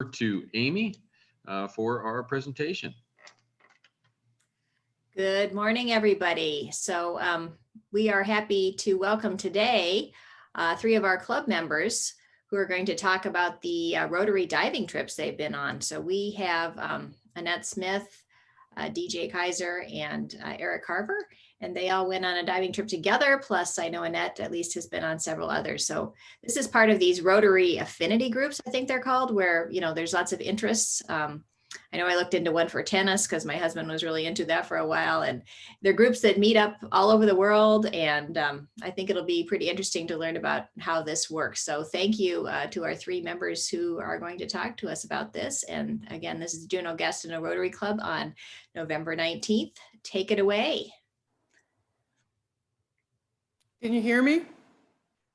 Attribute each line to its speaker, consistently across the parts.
Speaker 1: to Amy for our presentation.
Speaker 2: Good morning, everybody. So we are happy to welcome today three of our club members who are going to talk about the Rotary diving trips they've been on. So we have Annette Smith, DJ Kaiser, and Eric Carver, and they all went on a diving trip together. Plus, I know Annette at least has been on several others. So this is part of these Rotary affinity groups, I think they're called, where, you know, there's lots of interests. I know I looked into one for tennis because my husband was really into that for a while, and they're groups that meet up all over the world. And I think it'll be pretty interesting to learn about how this works. So thank you to our three members who are going to talk to us about this. And again, this is Juneau Guest in a Rotary Club on November 19th. Take it away.
Speaker 3: Can you hear me?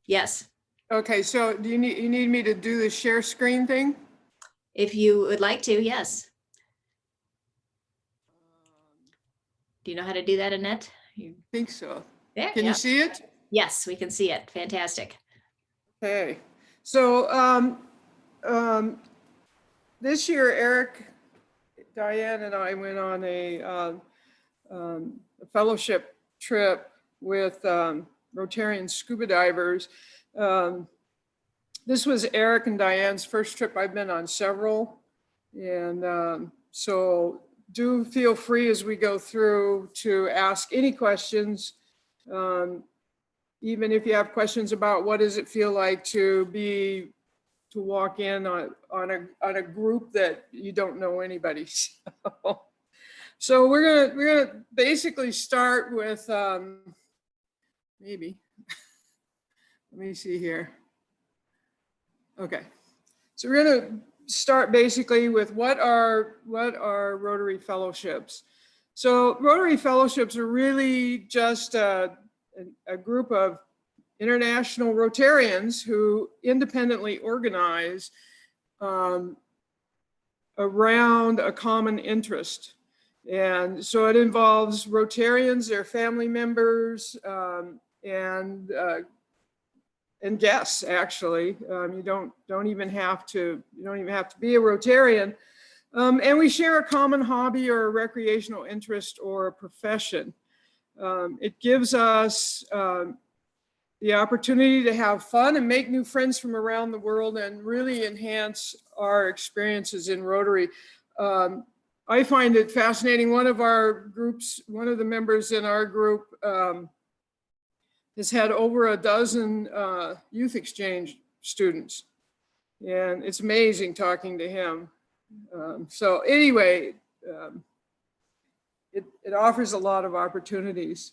Speaker 2: Yes.
Speaker 3: Okay, so do you need me to do the share screen thing?
Speaker 2: If you would like to, yes. Do you know how to do that, Annette?
Speaker 3: I think so.
Speaker 2: Yeah.
Speaker 3: Can you see it?
Speaker 2: Yes, we can see it. Fantastic.
Speaker 3: Okay. So this year, Eric, Diane, and I went on a fellowship trip with Rotarian scuba divers. This was Eric and Diane's first trip. I've been on several. And so do feel free as we go through to ask any questions, even if you have questions about what does it feel like to walk in on a group that you don't know anybody. So we're gonna basically start with maybe. Let me see here. Okay, so we're gonna start basically with what are Rotary Fellowships. So Rotary Fellowships are really just a group of international Rotarians who independently organize around a common interest. And so it involves Rotarians, their family members, and guests. Actually, you don't even have to be a Rotarian, and we share a common hobby or a recreational interest or a profession. It gives us the opportunity to have fun and make new friends from around the world and really enhance our experiences in Rotary. I find it fascinating. One of the members in our group has had over a dozen youth exchange students, and it's amazing talking to him. So anyway, it offers a lot of opportunities.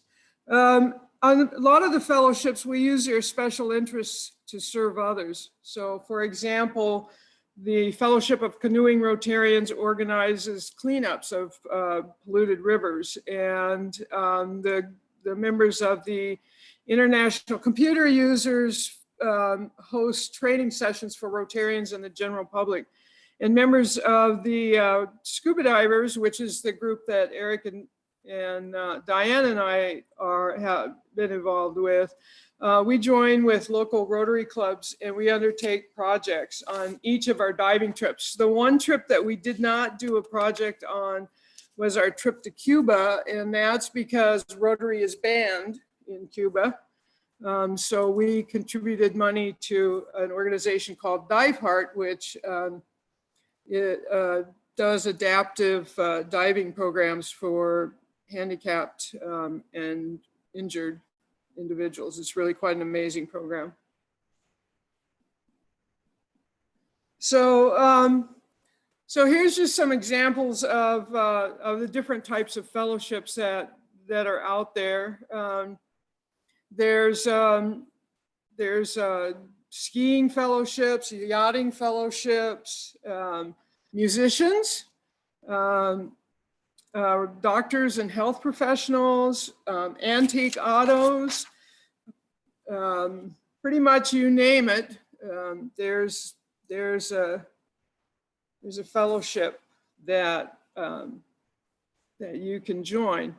Speaker 3: On a lot of the fellowships, we use their special interests to serve others. So for example, the Fellowship of Canoeing Rotarians organizes cleanups of polluted rivers, and the members of the International Computer Users host training sessions for Rotarians and the general public. And members of the Scuba Divers, which is the group that Eric and Diane and I have been involved with, we join with local Rotary clubs and we undertake projects on each of our diving trips. The one trip that we did not do a project on was our trip to Cuba, and that's because Rotary is banned in Cuba. So we contributed money to an organization called Dive Heart, which does adaptive diving programs for handicapped and injured individuals. It's really quite an amazing program. So, so here's just some examples of the different types of fellowships that are out there. There's skiing fellowships, yachting fellowships, musicians, doctors and health professionals, antique autos, pretty much you name it. There's a fellowship that you can join.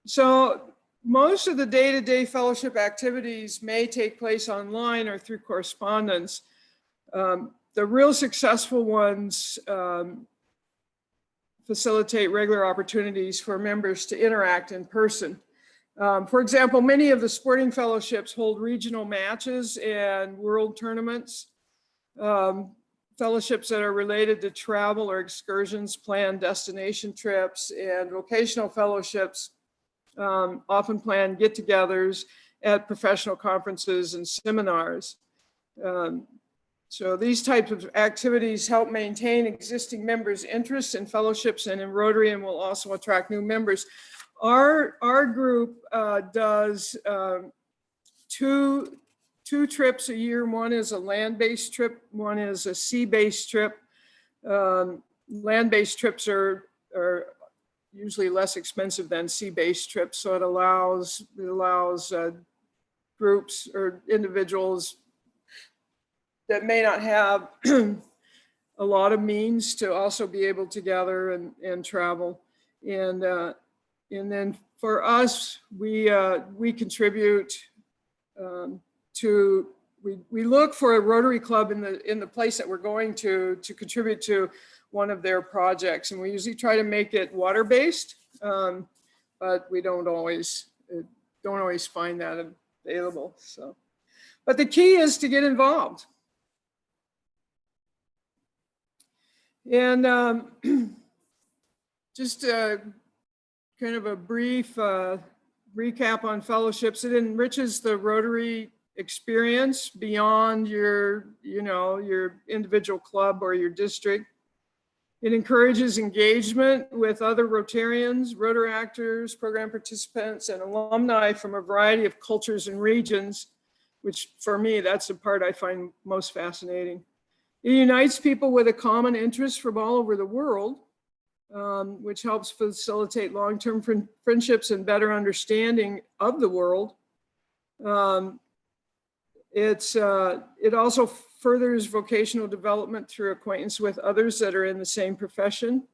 Speaker 3: So most of the day-to-day fellowship activities may take place online or through correspondence. the real successful ones facilitate regular opportunities for members to interact in person. For example, many of the sporting fellowships hold regional matches and world tournaments. Fellowships that are related to travel or excursions, planned destination trips, and vocational fellowships often plan get-togethers at professional conferences and seminars. So these types of activities help maintain existing members' interests in fellowships and in Rotary, and will also attract new members. Our group does two trips a year. One is a land-based trip, one is a sea-based trip. Land-based trips are usually less expensive than sea-based trips, so it allows groups or individuals that may not have a lot of means to also be able to gather and travel. And then for us, we contribute we look for a Rotary Club in the place that we're going to contribute to one of their projects. And we usually try to make it water-based, but we don't always find that available. So, but the key is to get involved. And just kind of a brief recap on fellowships. It enriches the Rotary experience beyond your individual club or your district. It encourages engagement with other Rotarians, Rotary actors, program participants, and alumni from a variety of cultures and regions, which for me, that's the part I find most fascinating. It unites people with a common interest from all over the world, which helps facilitate long-term friendships and better understanding of the world. It also furthers vocational development through acquaintance with others that are in the same profession,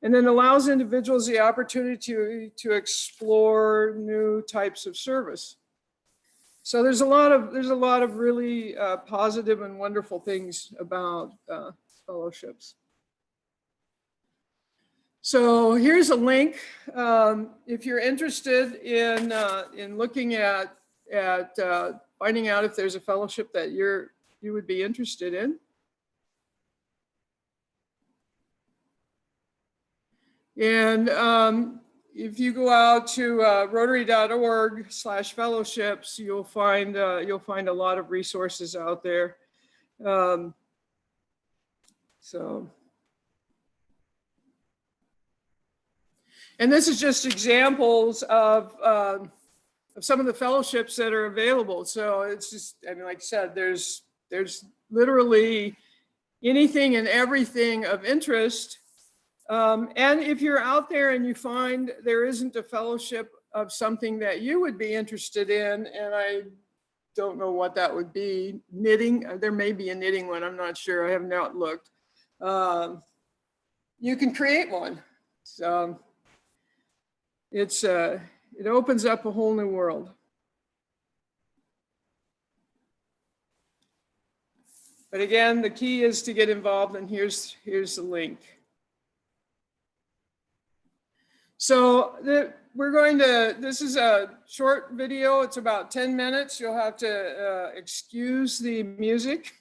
Speaker 3: and then allows individuals the opportunity to explore new types of service. So there's a lot of really positive and wonderful things about fellowships. So here's a link. If you're interested in looking at finding out if there's a fellowship that you would be interested in. And if you go out to rotary.org/fellowships, you'll find a lot of resources out there. And this is just examples of some of the fellowships that are available. So it's just, I mean, like I said, there's literally anything and everything of interest. And if you're out there and you find there isn't a fellowship of something that you would be interested in, and I don't know what that would be, knitting, there may be a knitting one, I'm not sure, I have not looked. You can create one. So it opens up a whole new world. But again, the key is to get involved, and here's the link. So this is a short video. It's about 10 minutes. You'll have to excuse the music.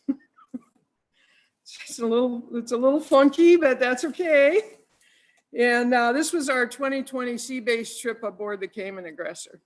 Speaker 3: It's a little funky, but that's okay. And this was our 2020 sea-based trip aboard the Cayman Aggressor.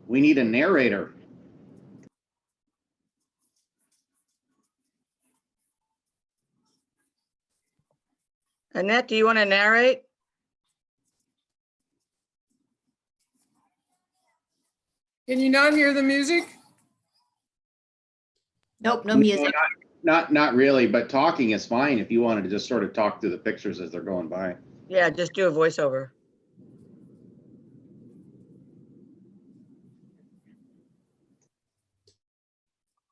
Speaker 4: We need a narrator.
Speaker 5: Annette, do you want to narrate?
Speaker 3: Can you not hear the music?
Speaker 2: Nope, no music.
Speaker 4: Not really, but talking is fine if you wanted to just sort of talk through the pictures as they're going by.
Speaker 5: Yeah, just do a voiceover.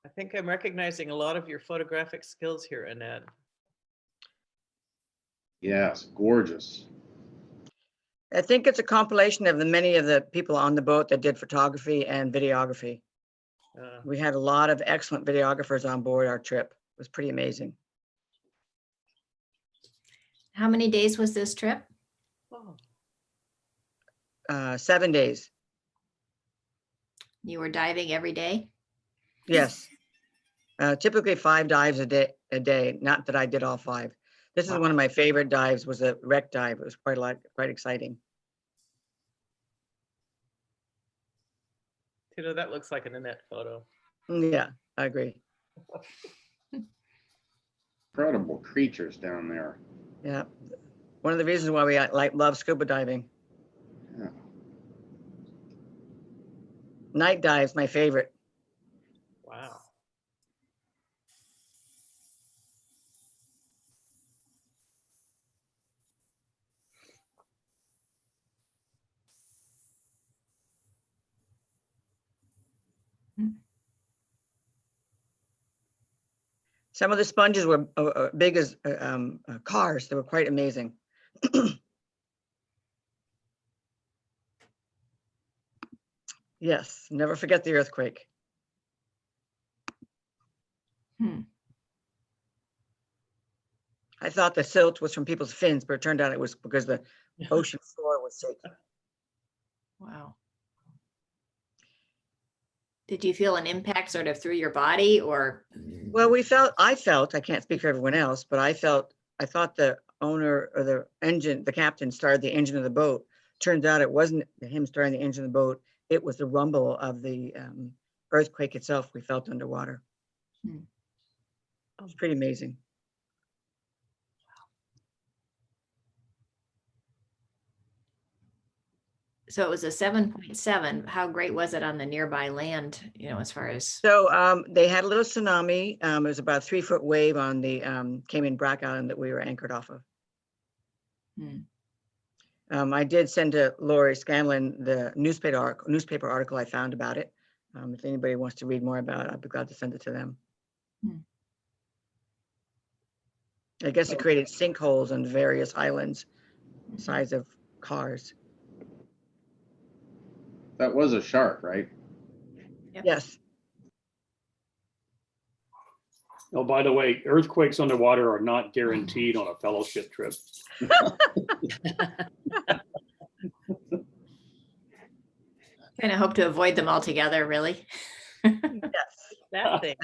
Speaker 6: I think I'm recognizing a lot of your photographic skills here, Annette.
Speaker 4: Yes, gorgeous.
Speaker 5: I think it's a compilation of the many of the people on the boat that did photography and videography. We had a lot of excellent videographers on board our trip. It was pretty amazing.
Speaker 2: How many days was this trip?
Speaker 6: Oh,
Speaker 5: 7 days.
Speaker 2: You were diving every day?
Speaker 5: Yes. Typically 5 dives a day. Not that I did all 5. This is one of my favorite dives, was a wreck dive. It was quite exciting.
Speaker 6: you know, that looks like an Annette photo.
Speaker 5: Yeah, I agree.
Speaker 4: Incredible creatures down there.
Speaker 5: Yeah. One of the reasons why we love scuba diving.
Speaker 4: Yeah.
Speaker 5: Night dives, my favorite.
Speaker 6: Wow.
Speaker 5: Some of the sponges were big as cars. They were quite amazing. Yes, never forget the earthquake. I thought the silt was from people's fins, but it turned out it was because the ocean floor was shaking.
Speaker 2: Wow. Did you feel an impact sort of through your body or?
Speaker 5: Well, I can't speak for everyone else, but I thought the owner or the captain started the engine of the boat. Turns out it wasn't him starting the engine of the boat. It was the rumble of the earthquake itself we felt underwater. It was pretty amazing.
Speaker 2: So it was a 7.7. How great was it on the nearby land, you know, as far as?
Speaker 5: So they had a little tsunami. It was about a 3-foot wave on the Cayman Brac Island that we were anchored off of. I did send to Lori Scanlon the newspaper article I found about it. If anybody wants to read more about it, I'd be glad to send it to them. I guess it created sinkholes on various islands, size of cars.
Speaker 4: That was a shark, right?
Speaker 2: Yep.
Speaker 5: Yes.
Speaker 7: Oh, by the way, earthquakes underwater are not guaranteed on a fellowship trip.
Speaker 2: Kind of hope to avoid them altogether, really.
Speaker 5: Yes.
Speaker 6: That thing.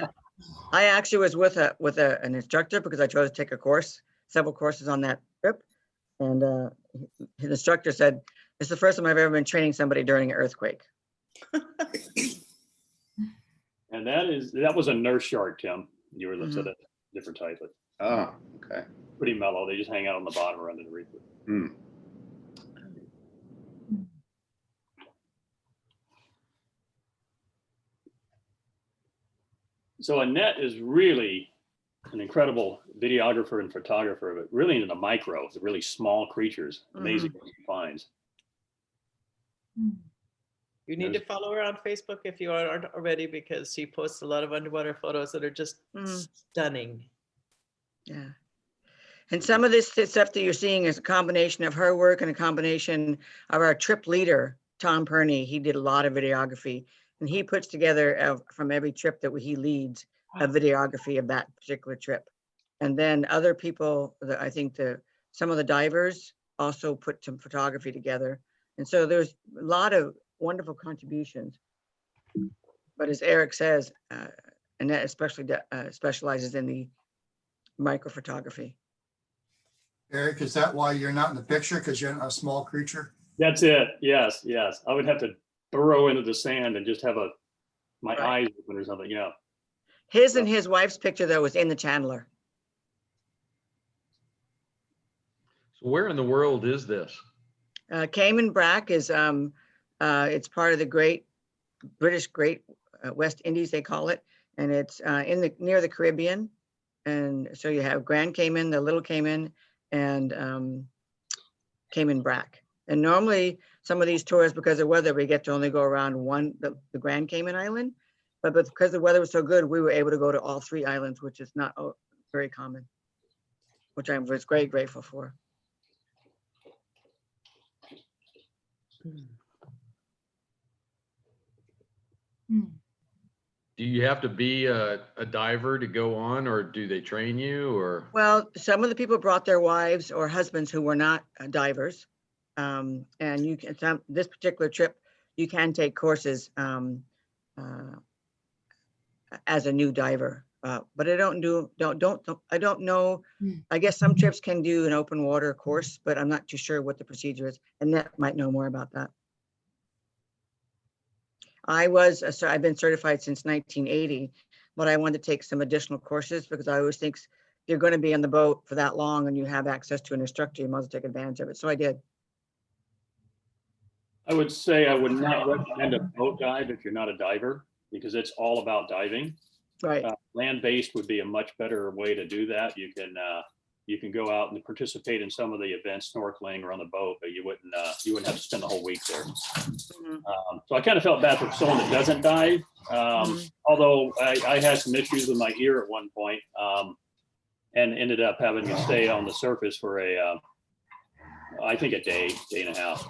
Speaker 5: I actually was with an instructor because I chose to take a course, several courses on that trip. And his instructor said, it's the first time I've ever been training somebody during an earthquake.
Speaker 7: And that was a nurse shark, Tim. You were looking at a different type, but
Speaker 4: Oh, okay.
Speaker 7: pretty mellow. They just hang out on the bottom or under the reef. So Annette is really an incredible videographer and photographer, but really into the micro, the really small creatures. Amazing what she finds.
Speaker 6: You need to follow her on Facebook if you aren't already, because she posts a lot of underwater photos that are just stunning.
Speaker 5: Yeah. And some of this stuff that you're seeing is a combination of her work and a combination of our trip leader, Tom Perney. He did a lot of videography, and he puts together from every trip that he leads a videography of that particular trip. And then other people, I think some of the divers also put some photography together. And so there's a lot of wonderful contributions. But as Eric says, Annette especially specializes in the microphotography.
Speaker 8: Eric, is that why you're not in the picture? Because you're a small creature?
Speaker 7: That's it. Yes, yes. I would have to burrow into the sand and just have my
Speaker 5: Right.
Speaker 7: eyes open or something. Yeah.
Speaker 5: His and his wife's picture though was in the Chandler.
Speaker 1: So where in the world is this?
Speaker 5: Cayman Brac is, it's part of the British West Indies, they call it. And it's near the Caribbean. And so you have Grand Cayman, the Little Cayman, and Cayman Brac. And normally some of these tours, because of weather, we get to only go around the Grand Cayman Island. But because the weather was so good, we were able to go to all 3 islands, which is not very common, which I was very grateful for.
Speaker 1: Do you have to be a diver to go on, or do they train you, or?
Speaker 5: Well, some of the people brought their wives or husbands who were not divers. And you can, this particular trip, you can take courses as a new diver. But I don't know. I guess some trips can do an open water course, but I'm not too sure what the procedure is. Annette might know more about that. I've been certified since 1980, but I wanted to take some additional courses because I always think if you're going to be on the boat for that long and you have access to an instructor, you must take advantage of it. So I did.
Speaker 7: I would say I would not recommend a boat dive if you're not a diver, because it's all about diving.
Speaker 5: Right.
Speaker 7: Land-based would be a much better way to do that. You can go out and participate in some of the events, snorkeling or on the boat, but you wouldn't have to spend the whole week there. So I kind of felt bad for someone that doesn't dive. Although I had some issues with my ear at one point, and ended up having to stay on the surface for I think a day and a half.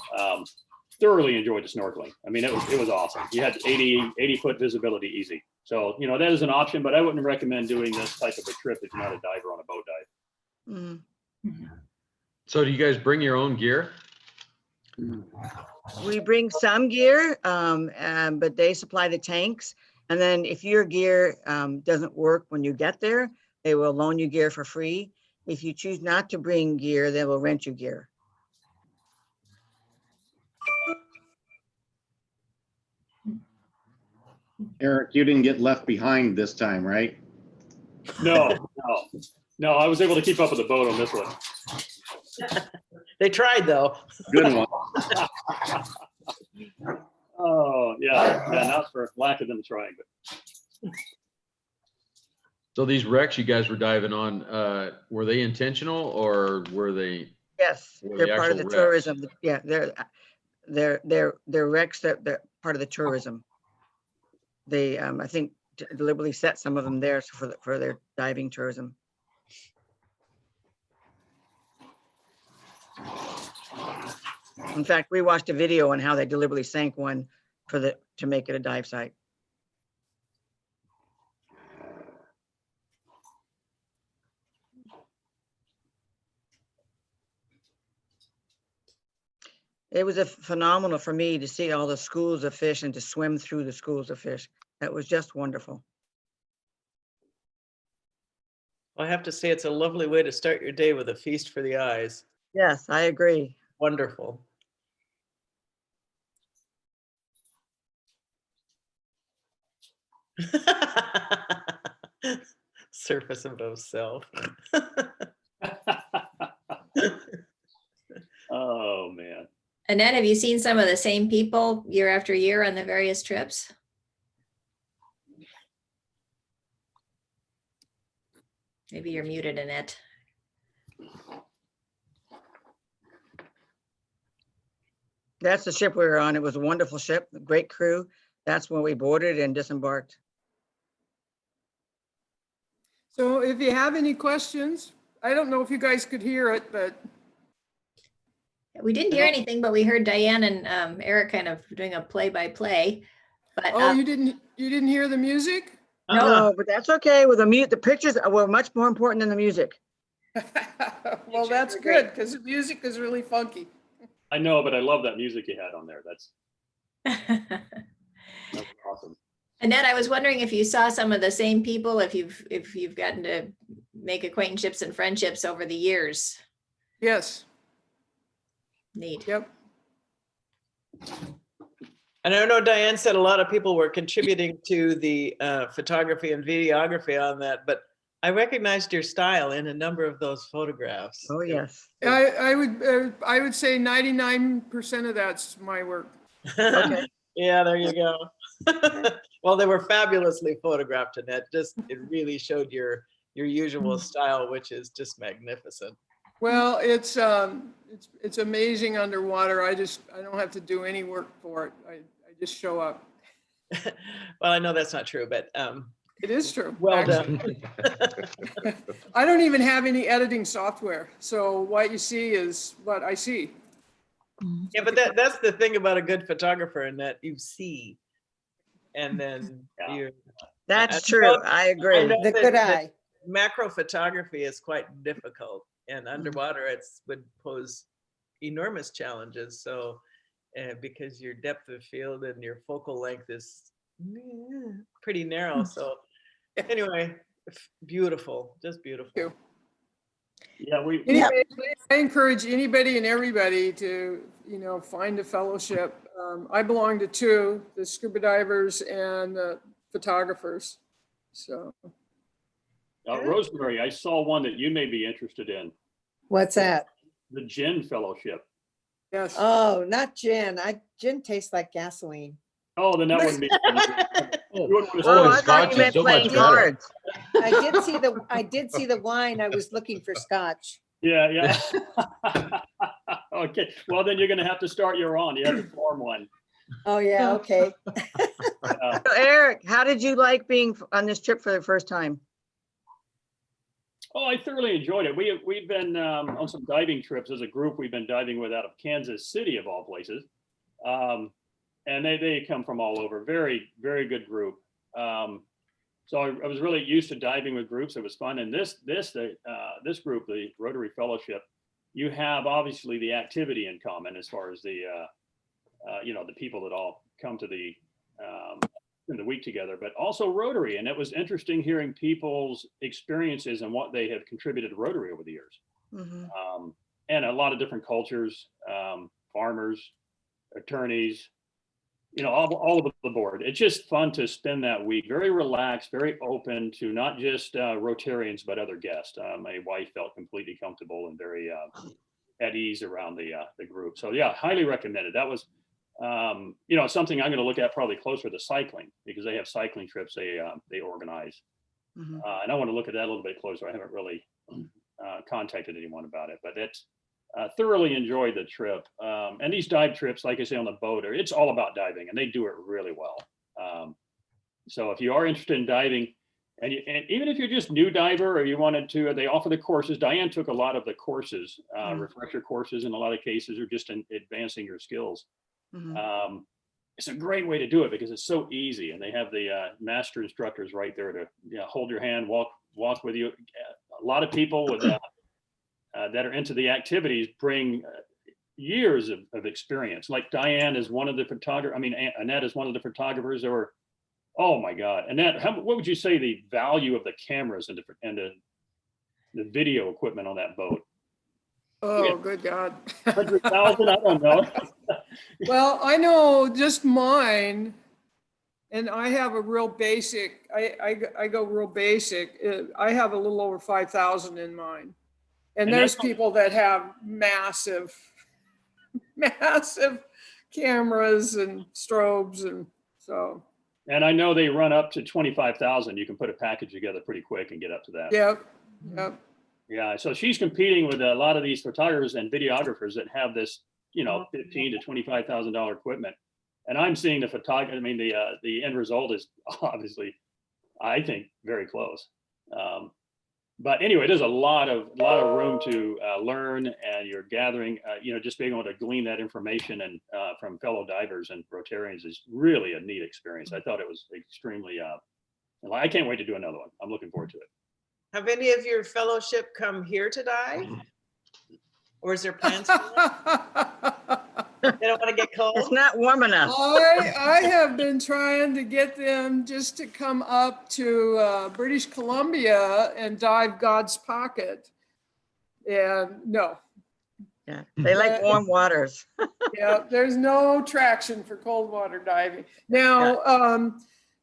Speaker 7: Thoroughly enjoyed the snorkeling. I mean, it was awesome. You had 80 foot visibility easy. So, that is an option, but I wouldn't recommend doing this type of a trip if you're not a diver on a boat dive.
Speaker 1: So do you guys bring your own gear?
Speaker 5: We bring some gear, but they supply the tanks. And then if your gear doesn't work when you get there, they will loan you gear for free. If you choose not to bring gear, they will rent you gear.
Speaker 4: Eric, you didn't get left behind this time, right?
Speaker 7: No, I was able to keep up with the boat on this one.
Speaker 6: They tried though.
Speaker 4: Good one.
Speaker 7: Oh yeah, not for lack of them trying, but
Speaker 1: So these wrecks you guys were diving on, were they intentional, or were they?
Speaker 5: Yes,
Speaker 1: Or
Speaker 5: they're
Speaker 1: the
Speaker 5: part of the
Speaker 1: actual wrecks?
Speaker 5: tourism. Yeah, they're wrecks that they're part of the tourism. They, I think, deliberately set some of them there for their diving tourism. In fact, we watched a video on how they deliberately sank one to make it a dive site. It was phenomenal for me to see all the schools of fish and to swim through the schools of fish. That was just wonderful.
Speaker 6: I have to say, it's a lovely way to start your day with a feast for the eyes.
Speaker 5: Yes, I agree.
Speaker 6: Wonderful. Surface above self.
Speaker 7: oh man.
Speaker 2: Annette, have you seen some of the same people year after year on the various trips? Maybe you're muted, Annette.
Speaker 5: That's the ship we were on. It was a wonderful ship, a great crew. That's when we boarded and disembarked.
Speaker 3: So if you have any questions, I don't know if you guys could hear it, but
Speaker 2: We didn't hear anything, but we heard Diane and Eric kind of doing a play-by-play. But
Speaker 3: oh, you didn't hear the music?
Speaker 5: No, but that's okay. With the pictures were much more important than the music.
Speaker 3: Well, that's good because the music is really funky.
Speaker 7: I know, but I love that music you had on there. That's awesome.
Speaker 2: Annette, I was wondering if you saw some of the same people, if you've gotten to make acquaintanceships and friendships over the years.
Speaker 3: Yes.
Speaker 2: Neat.
Speaker 3: Yep.
Speaker 6: And I know Diane said a lot of people were contributing to the photography and videography on that, but I recognized your style in a number of those photographs.
Speaker 5: Oh, yes.
Speaker 3: I would say 99% of that's my work.
Speaker 5: Okay.
Speaker 6: Yeah, there you go. Well, they were fabulously photographed, Annette. It really showed your usual style, which is just magnificent.
Speaker 3: Well, it's amazing underwater. I don't have to do any work for it. I just show up.
Speaker 6: Well, I know that's not true, but
Speaker 3: It is true.
Speaker 6: well
Speaker 3: actually.
Speaker 6: done.
Speaker 3: I don't even have any editing software. So what you see is what I see.
Speaker 6: Yeah, but that's the thing about a good photographer, and that you see, and then
Speaker 7: Yeah.
Speaker 6: you.
Speaker 5: That's
Speaker 6: I
Speaker 5: true.
Speaker 6: know-
Speaker 5: I
Speaker 6: I
Speaker 5: agree.
Speaker 6: know
Speaker 9: The
Speaker 6: that-
Speaker 9: good
Speaker 6: that
Speaker 9: eye.
Speaker 6: Macro photography is quite difficult, and
Speaker 5: Mm-hmm.
Speaker 6: underwater would pose enormous challenges. So, because your depth of field and your focal length is pretty narrow. So, anyway, beautiful, just beautiful.
Speaker 3: Thank
Speaker 7: Yeah, we,
Speaker 3: Anybody, I encourage anybody and everybody to, find a fellowship. I belong to two, the scuba divers and the photographers. So,
Speaker 7: Rosemary, I saw one that you may be interested in,
Speaker 9: What's that?
Speaker 7: the Gin Fellowship.
Speaker 3: yes.
Speaker 9: Oh, not gin. Gin tastes like gasoline.
Speaker 7: Oh, then that wouldn't be. You wouldn't wanna
Speaker 5: Oh,
Speaker 1: and
Speaker 5: I
Speaker 7: start-
Speaker 5: thought
Speaker 1: Scotch
Speaker 5: you
Speaker 1: is
Speaker 5: meant
Speaker 1: so much
Speaker 5: playing
Speaker 1: better.
Speaker 5: cards.
Speaker 9: I did see the wine. I was looking for scotch.
Speaker 7: Yeah, yeah. Okay, well, then you're gonna have to start your own. You have to form one.
Speaker 9: Oh, yeah, okay.
Speaker 7: Uh,
Speaker 5: So Eric, how did you like being on this trip for the first time?
Speaker 7: Oh, I thoroughly enjoyed it. We've been on some diving trips as a group. We've been diving with out of Kansas City of all places. And they come from all over. Very, very good group. So I was really used to diving with groups. It was fun. And this group, the Rotary Fellowship, you have obviously the activity in common as far as the people that all come to the in the week together, but also Rotary. And it was interesting hearing people's experiences and what they have contributed to Rotary over the years.
Speaker 5: Mhm.
Speaker 7: And a lot of different cultures, farmers, attorneys, all over the board. It's just fun to spend that week, very relaxed, very open to not just Rotarians, but other guests. My wife felt completely comfortable and very at ease around the group. So yeah, highly recommended. That was, something I'm going to look at probably closer to cycling, because they have cycling trips they organize.
Speaker 5: Mhm.
Speaker 7: And I want to look at that a little bit closer. I haven't really contacted anyone about it, but it's thoroughly enjoyed the trip. And these dive trips, like I say, on the boat, it's all about diving, and they do it really well. So if you are interested in diving, and even if you're just new diver, or you wanted to, they offer the courses. Diane took a lot of the courses, refresher courses in a lot of cases, or just in advancing your skills.
Speaker 5: Mhm.
Speaker 7: It's a great way to do it because it's so easy, and they have the master instructors right there to hold your hand, walk with you. A lot of people with that are into the activities bring years of experience. Like Diane is one of the photographers. I mean, Annette is one of the photographers. Or, oh my God, Annette, what would you say the value of the cameras and the video equipment on that boat?
Speaker 3: Oh, good God.
Speaker 7: 100,000? I don't know.
Speaker 3: Well, I know just mine, and I have a real basic, I go real basic. I have a little over 5,000 in mine. And
Speaker 7: And
Speaker 3: there's
Speaker 7: that's-
Speaker 3: people that have massive cameras and strobes, and so,
Speaker 7: And I know they run up to 25,000. You can put a package together pretty quick and get up to that.
Speaker 3: yep.
Speaker 7: Yeah, so she's competing with a lot of these photographers and videographers that have this, $15,000 to $25,000 equipment. And I'm seeing the end result is obviously, I think, very close. But anyway, there's a lot of room to learn, and you're gathering, just being able to glean that information and from fellow divers and Rotarians is really a neat experience. I thought it was extremely, I can't wait to do another one. I'm looking forward to it.
Speaker 6: Have any of your fellowship come here to dive? Or is there plans for that? They don't want to get
Speaker 5: It's
Speaker 6: cold?
Speaker 5: not warm enough.
Speaker 3: I have been trying to get them just to come up to British Columbia and dive God's Pocket. And no,
Speaker 5: Yeah, they like warm waters.
Speaker 3: Yeah, there's no traction for cold water diving. Now,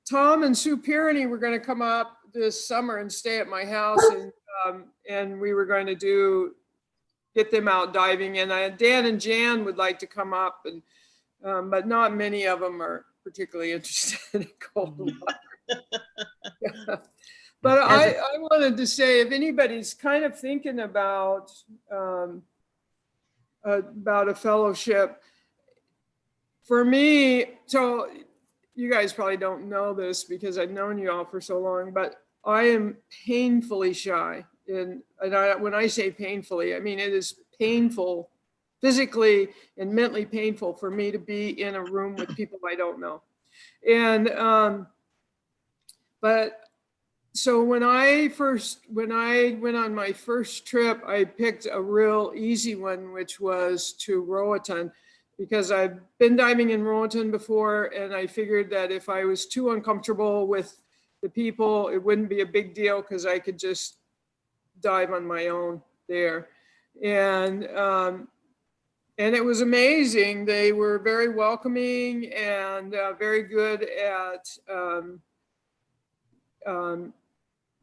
Speaker 3: Tom and Sue Pirney were going to come up this summer and stay at my house, and we were going to get them out diving. And Dan and Jan would like to come up, and but not many of them are particularly interested in cold water. But I wanted to say, if anybody's kind of thinking about a fellowship, for me, so you guys probably don't know this because I've known you all for so long, but I am painfully shy. And when I say painfully, I mean it is painful, physically and mentally painful for me to be in a room with people I don't know. And but so when I went on my first trip, I picked a real easy one, which was to Roatan, because I've been diving in Roatan before, and I figured that if I was too uncomfortable with the people, it wouldn't be a big deal because I could just dive on my own there. And it was amazing. They were very welcoming and very good at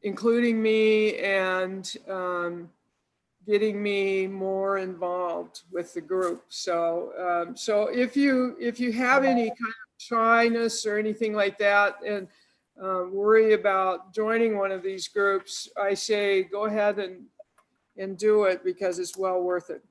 Speaker 3: including me and getting me more involved with the group. So so if you have any kind of shyness or anything like that, and worry about joining one of these groups, I say go ahead and do it, because it's well worth it.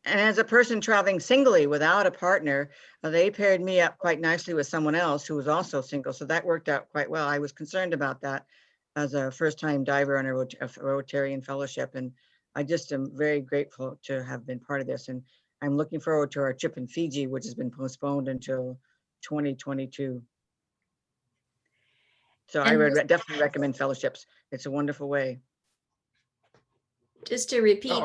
Speaker 5: And as a person traveling singly without a partner, they paired me up quite nicely with someone else who was also single. So that worked out quite well. I was concerned about that as a first-time diver on a Rotarian fellowship. And I just am very grateful to have been part of this. And I'm looking forward to our trip in Fiji, which has been postponed until 2022. So I would definitely recommend fellowships. It's a wonderful way.
Speaker 2: Just to repeat,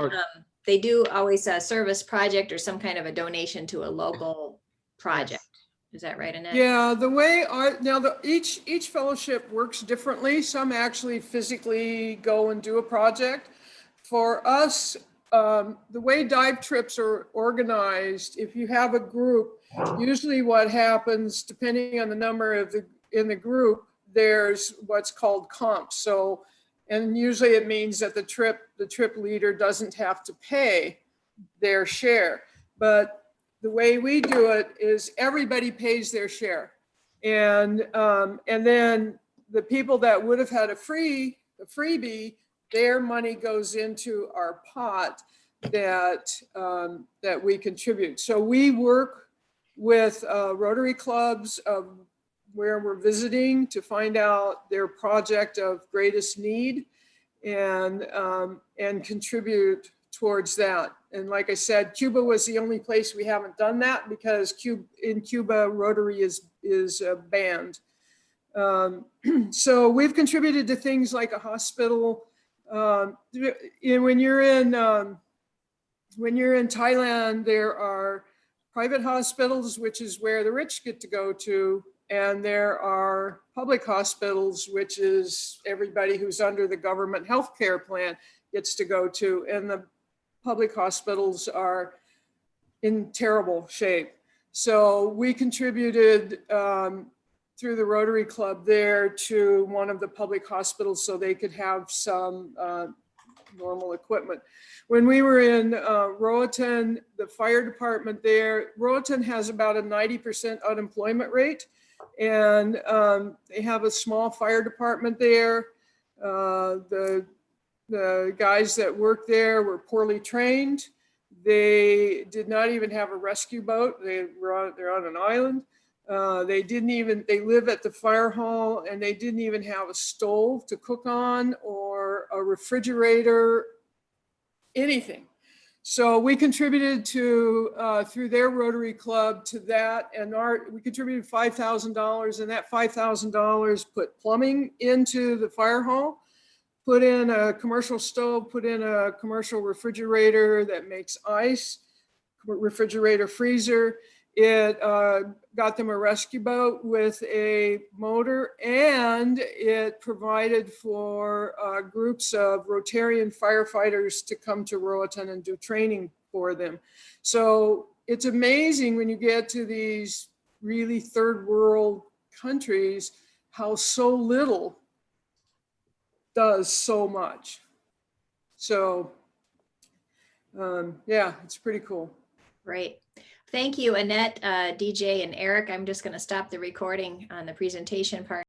Speaker 2: they do always a service project or some kind of a donation to a local project. Is that right, Annette?
Speaker 3: Yeah, the way each fellowship works differently. Some actually physically go and do a project. For us, the way dive trips are organized, if you have a group, usually what happens, depending on the number in the group, there's what's called comps. So, and usually it means that the trip leader doesn't have to pay their share. But the way we do it is everybody pays their share. And then the people that would have had a freebie, their money goes into our pot that we contribute. So we work with Rotary clubs where we're visiting to find out their project of greatest need and contribute towards that. And like I said, Cuba was the only place we haven't done that, because in Cuba, Rotary is banned. So we've contributed to things like a hospital. When you're in Thailand, there are private hospitals, which is where the rich get to go to, and there are public hospitals, which is everybody who's under the government healthcare plan gets to go to, and the public hospitals are in terrible shape. So we contributed through the Rotary Club there to one of the public hospitals so they could have some normal equipment. When we were in Roatan, the fire department there, Roatan has about a 90% unemployment rate, and they have a small fire department there. The guys that worked there were poorly trained. They did not even have a rescue boat. They're on an island. They live at the fire hall, and they didn't even have a stove to cook on or a refrigerator, anything. So we contributed to, through their Rotary Club, to that, and we contributed $5,000, and that $5,000 put plumbing into the fire hall, put in a commercial stove, put in a commercial refrigerator that makes ice, refrigerator freezer. It got them a rescue boat with a motor, and it provided for groups of Rotarian firefighters to come to Roatan and do training for them. So it's amazing when you get to these really third world countries, how so little does so much. So yeah, it's pretty cool.
Speaker 2: Great. Thank you, Annette, DJ, and Eric. I'm just going to stop the recording on the presentation part.